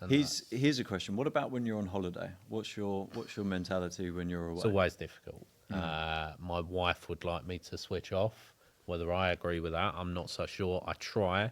And Here's a question. What about when you're on holiday? What's your mentality when you're away? it's always difficult. My wife would like me to switch off. Whether I agree with that, I'm not so sure. I try,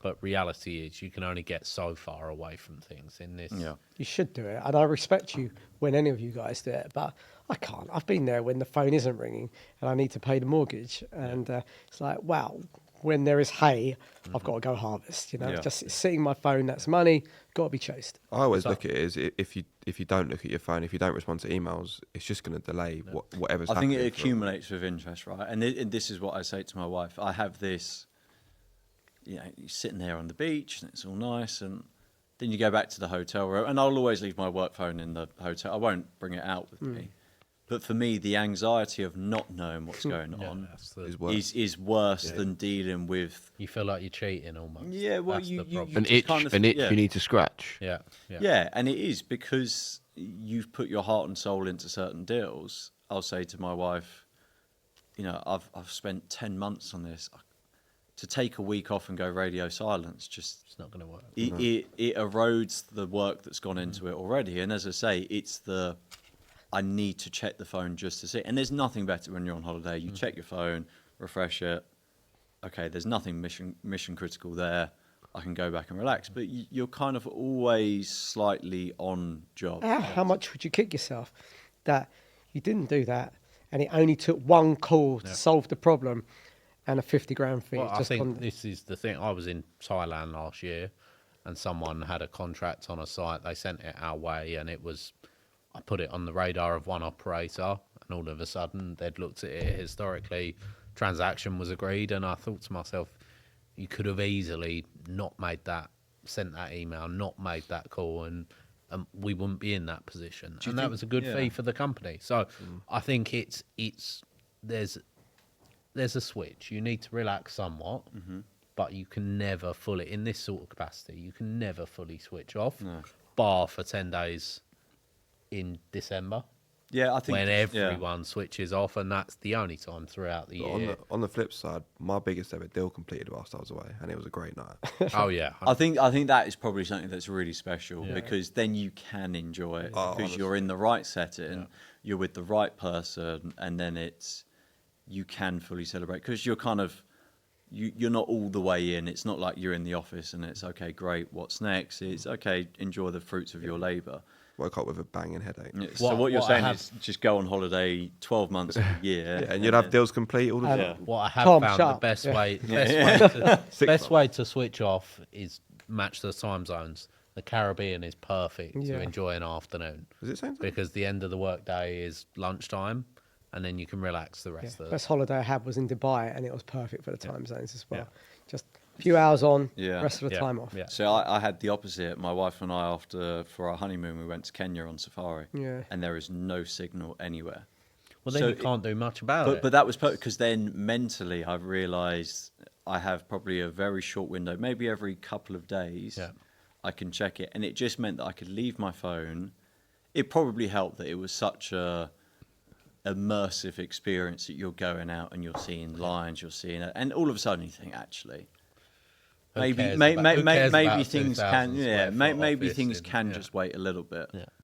but reality is you can only get so far away from things in this. Yeah. You should do it, and I respect you when any of you guys do it, but I can't. I've been there when the phone isn't ringing and I need to pay the mortgage, and it's like, wow, when there is hay, I've got to go harvest. You know, Yeah. just sitting my phone, that's money, got to be chased. I always look at it as if you don't look at your phone, if you don't respond to emails, it's just going to delay whatever's I think happening. it accumulates with interest, right? And this is what I say to my wife. I have this, you're sitting there on the beach and it's all nice, and then you go back to the hotel room, and I'll always leave my work phone in the hotel. I won't bring it out with me. But for me, the anxiety of not knowing what's going on That's the, Is worse. is worse than dealing with. you feel like you're cheating almost. Yeah, well, That's you- the problem. An just itch, kind of- an itch yeah. you need to scratch. Yeah, Yeah, and it is because you've put your heart and soul into certain deals. I'll say to my wife, I've spent 10 months on this. To take a week off and go radio silence, just It's not going to work. it erodes the work that's gone into it already. And as I say, it's I need to check the phone just to see. And there's nothing better when you're on holiday. You check your phone, refresh it. Okay, there's nothing mission critical there. I can go back and relax. But you're kind of always slightly on job. How much would you kick yourself that you didn't do that, and it only took one call to solve the problem, and a 50 grand fee? Well, I just think gone- this is the thing. I was in Thailand last year, and someone had a contract on a site. They sent it our way, and I put it on the radar of one operator, and all of a sudden they'd looked at it historically. Transaction was agreed, and I thought to myself, you could have easily not made that, sent that email, not made that call, and we wouldn't be in that position. you And that think- was a good yeah. fee for the company. So I think there's a switch. You need to relax somewhat, but you can never fully, in this sort of capacity, you can never fully switch off, bar for 10 days in December, Yeah, I think when yeah. everyone switches off, and that's the only time throughout the But year. on the flip side, my biggest ever deal completed whilst I was away, and it was a great night. Oh, yeah. I think that is probably something that's really special because then you can enjoy it because you're in the right setting, you're with the right person, and then you can fully celebrate because you're kind of you're not all the way in. It's not like you're in the office and it's okay, great. What's next? It's okay. Enjoy the fruits of your labour. Woke up with a banging headache. Yeah, so what you're what I saying have- is just go on holiday 12 months of the year, Yeah, and you'd have deals complete all the time. Yeah. What I have Tom, found shut the up. best Yeah. way, Six best months. way to switch off is match the time zones. The Caribbean is perfect Yeah. to enjoy an afternoon Is it same time? because the end of the workday is lunchtime, and then you can relax the rest of the. Best holiday I had was in Dubai, and it was perfect for the time zones as well. Just a few hours on, Yeah. rest of the Yeah, time off. yeah. So I had the opposite. My wife and I, for our honeymoon, we went to Kenya on safari, Yeah. and there is no signal anywhere. Well, then So you can't do much about But it. but that was because then mentally I've realised I have probably a very short window, maybe every couple of days, Yeah. I can check it, and it just meant that I could leave my phone. It probably helped that it was such a immersive experience that you're going out and you're seeing lines, you're seeing it, and all of a sudden you think actually. Who Maybe, cares may, about- may, who may, cares maybe about things 2,000 can, square foot maybe office things in- can yeah. just wait a little bit. Yeah.